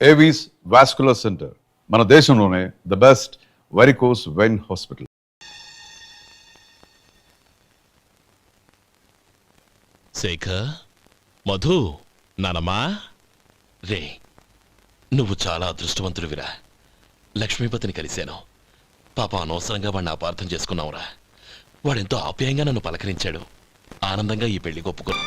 Avis vascular centre, మన దేశంలోనే the best varicose vein hospital. Shekhar, Madhu, నానమ్మా రే, నువ్వు చాలా అదృష్టవంతుడివిరా. లక్ష్మీపతిని కలిశాను. పాప అనవసరంగా వాడిని అపార్థం చేసుకున్నావురా. వాడెంతో ఆప్యాయంగా నన్ను పలకరించాడు. ఆనందంగా ఈ పెళ్లి ఒప్పుకున్నా.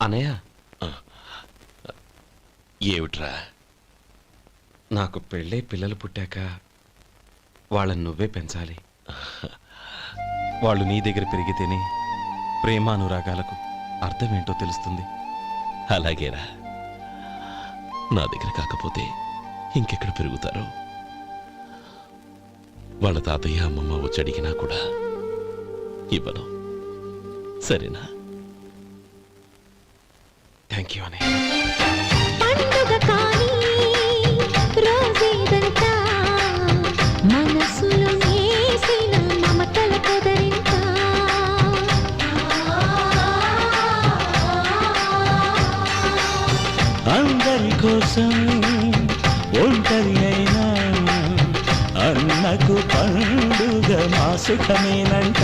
అనయ్య, ఏమిట్రా? నాకు పెళ్ళై పిల్లలు పుట్టాక వాళ్ళని నువ్వే పెంచాలి. వాళ్ళు నీ దగ్గర పెరిగితేనే ప్రేమానురాగాలకు అర్థమేంటో తెలుస్తుంది. అలాగేరా. నా దగ్గర కాకపోతే ఇంకెక్కడ పెరుగుతారో. వాళ్ళ తాతయ్య అమ్మమ్మ వచ్చి అడిగినా కూడా ఇవ్వను. సరేనా? థ్యాంక్ యూ అనయ్య. అందరి కోసం ఒంటరి అయినా అన్నకు పండుగ మా సుఖమేనంట.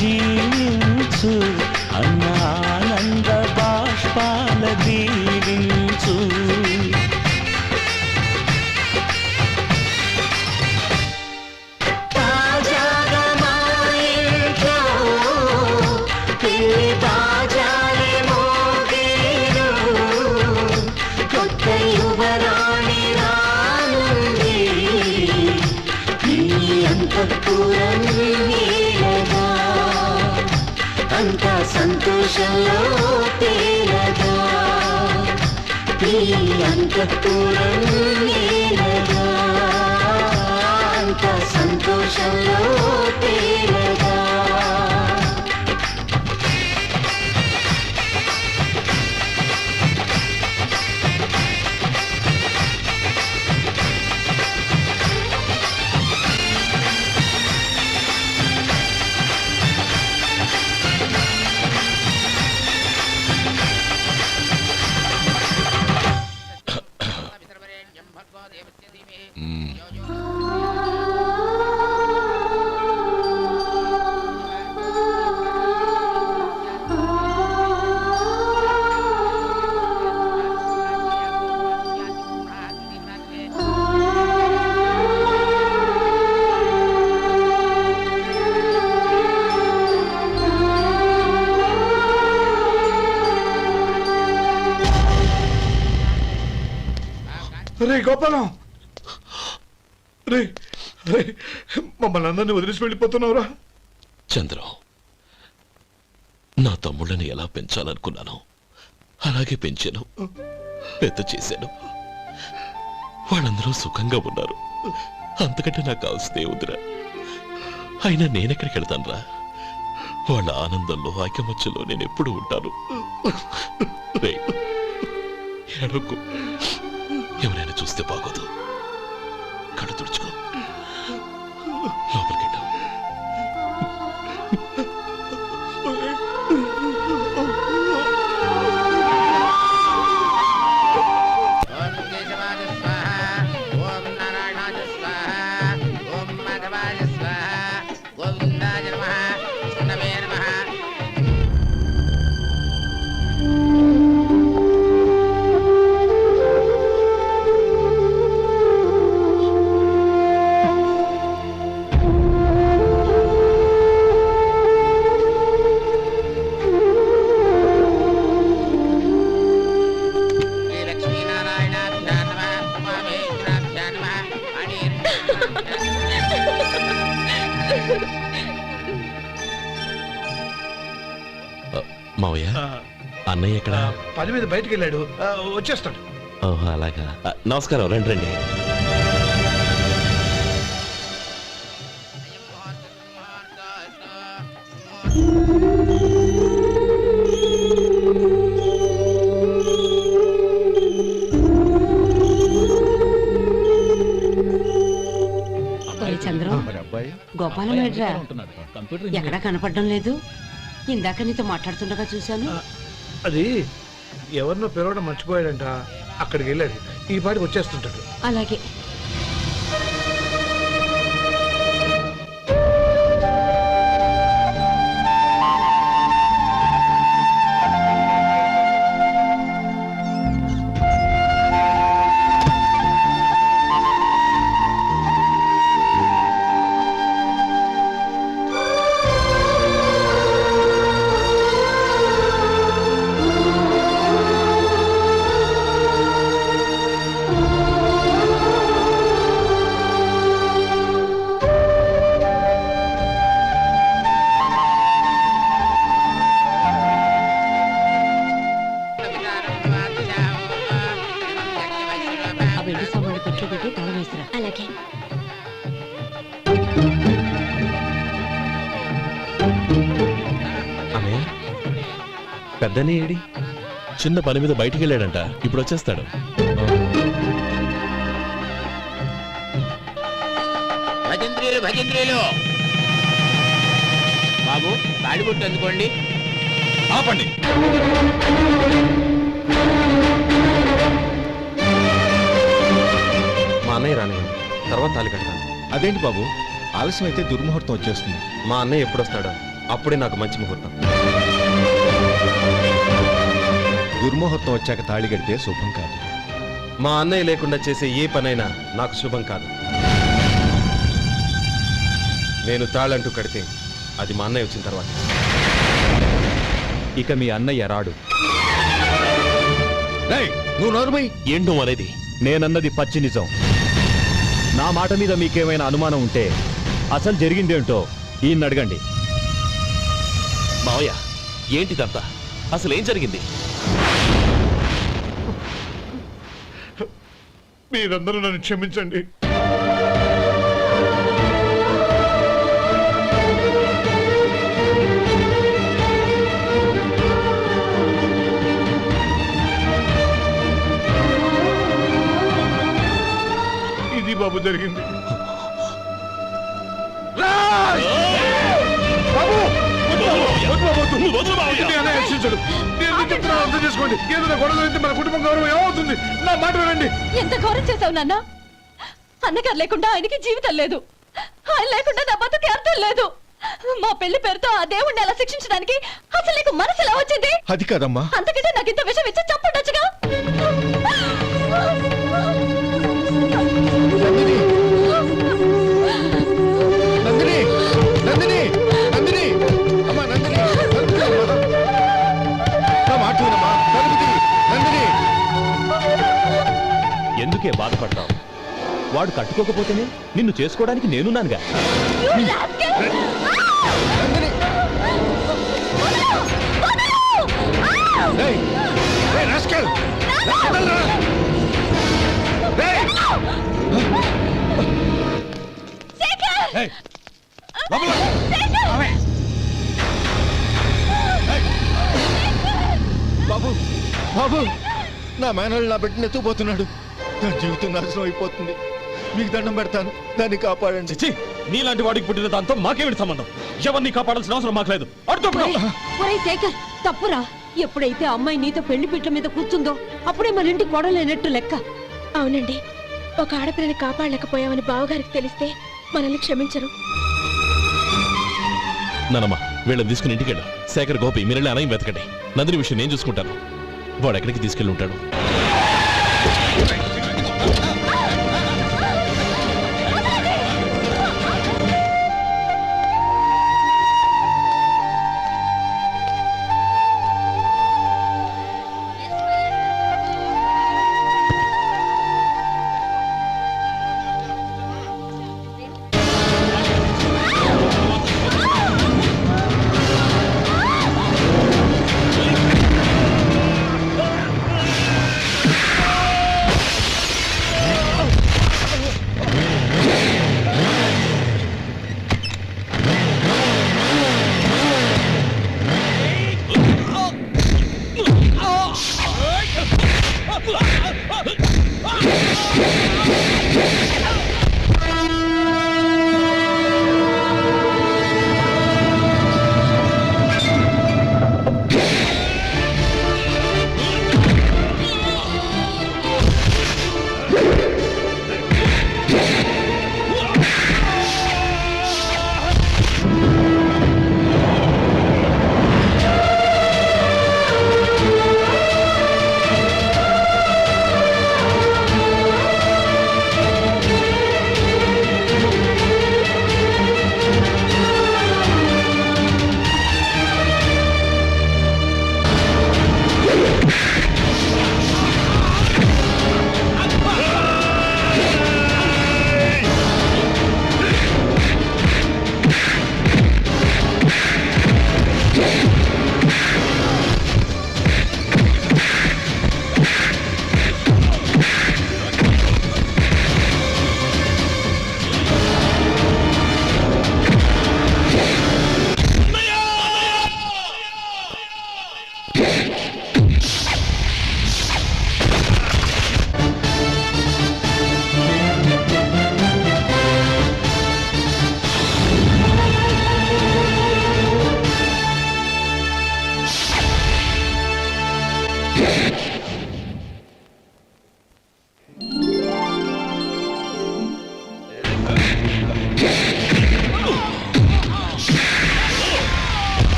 జీవించు అన్న ఆనంద బాష్పాల దీవించు. అంతా సంతోషంలో తేలగా ఈ అంతఃపురం నేలగా. సంతోషంలో తేలగా. రే గోపాలం, రే రే మమ్మల్ని అందరినీ వదిలేసి వెళ్ళిపోతున్నావురా? చంద్రం, నా తమ్ముళ్ళని ఎలా పెంచాలనుకున్నాను అలాగే పెంచాను, పెద్ద చేశాను. వాళ్ళందరూ సుఖంగా ఉన్నారు. అంతకంటే నాకు కావాల్సిందే వద్దురా. అయినా నేనెక్కడికి వెళ్తానురా? వాళ్ళ ఆనందంలో ఐకమత్యంలో నేను ఎప్పుడు ఉంటాను. రేయ్, ఏడవకు. ఎవరైనా చూస్తే బాగోదు. కళ్ళు తుడుచుకో, లోపలికి వెళ్ళు. మావయ్య, అన్నయ్య ఎక్కడ? పని మీద బయటికి వెళ్ళాడు, వచ్చేస్తాడు. ఓహో అలాగా. నమస్కారం, రండి రండి. చంద్రం, గోపాలం ఏడ్రా? ఎక్కడా కనపడడం లేదు. ఇందాక నీతో మాట్లాడుతుండగా చూశాను. అది ఎవరినో పిలవడం మర్చిపోయాడంట, అక్కడికి వెళ్ళాడు. ఈ పాటికి వచ్చేస్తుంటాడు. అలాగే. అలాగే. అన్నయ్య, పెద్దనే ఏడి? చిన్న పని మీద బయటికి వెళ్ళాడంట, ఇప్పుడు వచ్చేస్తాడు. భజంత్రీలు భజంత్రీలు బాబు, తాళిబొట్టు అందుకోండి. ఆపండి. మా అన్నయ్య రానివ్వండి, తర్వాత తాళి కడతాను. అదేంటి బాబు, ఆలస్యం అయితే దుర్ముహూర్తం వచ్చేస్తుంది. మా అన్నయ్య ఎప్పుడొస్తాడో అప్పుడే నాకు మంచి ముహూర్తం. దుర్ముహూర్తం వచ్చాక తాళి కడితే శుభం కాదు. మా అన్నయ్య లేకుండా చేసే ఏ పనైనా నాకు శుభం కాదు. నేను తాళంటూ కడితే అది మా అన్నయ్య వచ్చిన తర్వాత. ఇక మీ అన్నయ్య రాడు. నువ్వు నోరుమై. ఏం నువ్వు అనేది? నేనన్నది పచ్చి నిజం. నా మాట మీద మీకేమైనా అనుమానం ఉంటే అసలు జరిగిందేంటో ఈయన్ని అడగండి. మావయ్య, ఏంటిదంతా? అసలు ఏం జరిగింది? మీరందరూ నన్ను క్షమించండి. ఇది బాబు జరిగింది. రాజ్! బాబు! వద్దు బాబు, వద్దు బాబు, వద్దు. ఇది అన్నయ్య రక్షించడు. నేను ఎందుకు చెప్తున్నానో అర్థం చేసుకోండి. ఏదైనా గొడవ జరిగితే మన కుటుంబం గౌరవం ఏమవుతుంది? నా మాట వినండి. ఎంత ఘోరం చేశావు నాన్న. అన్నగారు లేకుండా ఆయనకి జీవితం లేదు, ఆయన లేకుండా నా బతుకి అర్థం లేదు. మా పెళ్లి పేరుతో ఆ దేవుణ్ణి అలా శిక్షించడానికి అసలు నీకు మనసు ఎలా వచ్చింది? అది కాదమ్మా. అంతకంటే నాకు ఇంత విషయం ఇచ్చి చంపుండొచ్చుగా. నందిని, నందిని, నందిని, అమ్మా నందిని, తలుపు తీ అమ్మా. నా మాట వినమ్మా, తలుపు తీ, నందిని. ఎందుకే బాధపడతావు? వాడు కట్టుకోకపోతేనే నిన్ను చేసుకోవడానికి నేనున్నానుగా. నందిని. ఏయ్, ఏయ్, రాస్కెల్! వదలరా! ఏయ్! ఏయ్, లోపల! ఏయ్! బాబు, బాబు, నా మేనల్ని నా బిడ్డను ఎత్తుకుపోతున్నాడు. నా జీవితం నాశనం అయిపోతుంది. మీకు దండం పెడతాను, దాన్ని కాపాడండి. చిచ్చి, నీలాంటి వాడికి పుట్టిన దాంతో మాకేమిటి సంబంధం? ఎవరిని కాపాడాల్సిన అవసరం మాకు లేదు. ఒరేయ్ శేఖర్, తప్పురా. ఎప్పుడైతే అమ్మాయి నీతో పెళ్లి పీట మీద కూర్చుందో అప్పుడే మన ఇంటికి గొడవలేనట్టు లెక్క. అవునండి, ఒక ఆడపిల్లని కాపాడలేకపోయామని బావగారికి తెలిస్తే మనల్ని క్షమించరు. నానమ్మ వీళ్ళని తీసుకుని ఇంటికి వెళ్ళు. శేఖర్, గోపి మీరెళ్ళి అన్నయ్య వెతకండి. నందిని విషయం నేను చూసుకుంటాను. వాడు ఎక్కడికి తీసుకెళ్ళి ఉంటాడు.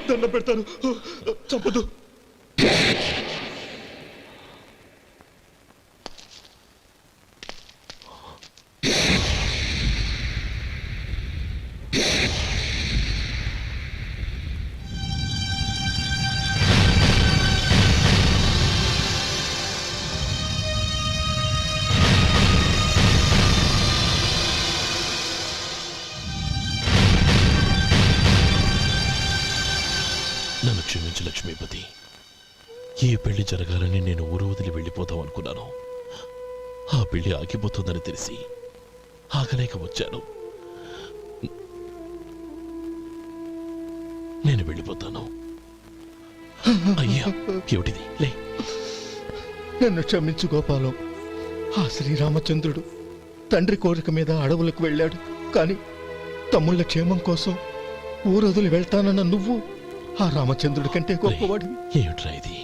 దండం పెడతాను, చంపదు. లక్ష్మీపతి, ఈ పెళ్లి జరగాలని నేను ఊరు వదిలి వెళ్ళిపోతాం అనుకున్నాను. ఆ పెళ్లి ఆగిపోతుందని తెలిసి ఆగలేక వచ్చాను. నేను వెళ్ళిపోతాను. అయ్యా, ఏమిటిది? లే. నన్ను క్షమించు గోపాలం. ఆ శ్రీరామచంద్రుడు తండ్రి కోరిక మీద అడవులకు వెళ్ళాడు. కానీ తమ్ముళ్ళ క్షేమం కోసం ఊరొదిలి వెళ్తానన్న నువ్వు ఆ రామచంద్రుడి కంటే గొప్పవాడివి. ఏమిట్రా ఇది?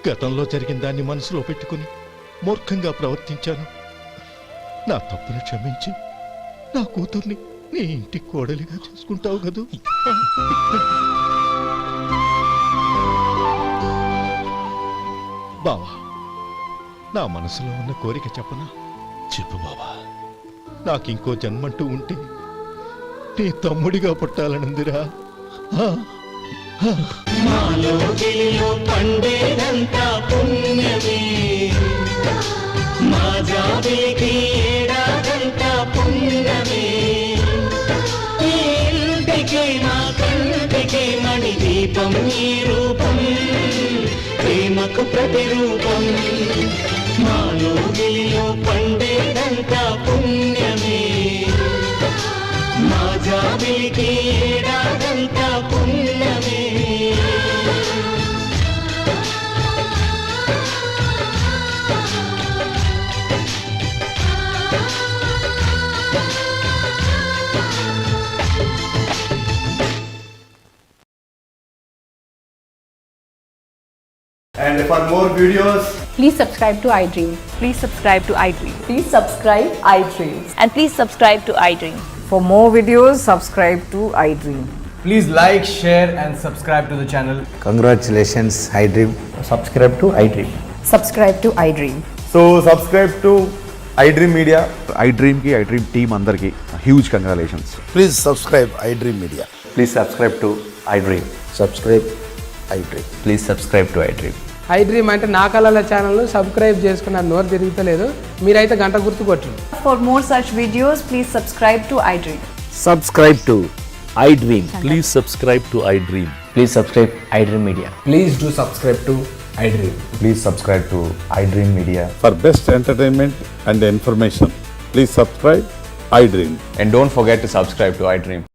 గతంలో జరిగిన దాన్ని మనసులో పెట్టుకుని మూర్ఖంగా ప్రవర్తించాను. నా తప్పును క్షమించి నా కూతుర్ని నీ ఇంటి కోడలిగా చూసుకుంటావు కదూ. బావా, నా మనసులో ఉన్న కోరిక చెప్పనా? చెప్పు బాబా. నాకింకో జన్మంటూ ఉంటే నీ తమ్ముడిగా పుట్టాలనుందిరా. మాలో గిలిలో పండేదంతా పుణ్యమే, మా జాబిలికి ఏడాదంతా పుణ్యమే. ఈ ఇంటికి మా కంటికి మణి దీపం ఈ రూపం, ప్రేమకు ప్రతిరూపం. మాలో గిలిలో పండేదంతా పుణ్యమే, మా జాబిలికి ఏడాదంతా పుణ్యమే. And for more videos, Please subscribe to iDream. Please subscribe to iDream. Please subscribe iDream. And please subscribe to iDream. For more videos, subscribe to iDream. please like, share and subscribe to the channel. Congratulations, iDream. Subscribe to iDream. Subscribe to iDream. So subscribe to iDream Media. iDream కి iDream team అందరికి huge congratulations. Please subscribe iDream Media. Please subscribe to iDream. Subscribe iDream. Please subscribe to iDream. iDream అంటే నా కళల channel subscribe చేసుకున్న నోరు తిరుగుతలేదు. మీరైతే గంట గుర్తు కొట్టండి. For more such videos, please subscribe to iDream. Subscribe to iDream. Please subscribe to iDream. Please subscribe iDream Media. Please do subscribe to iDream. Please subscribe to iDream Media. For best entertainment and information, please subscribe iDream. And don't forget to subscribe to iDream.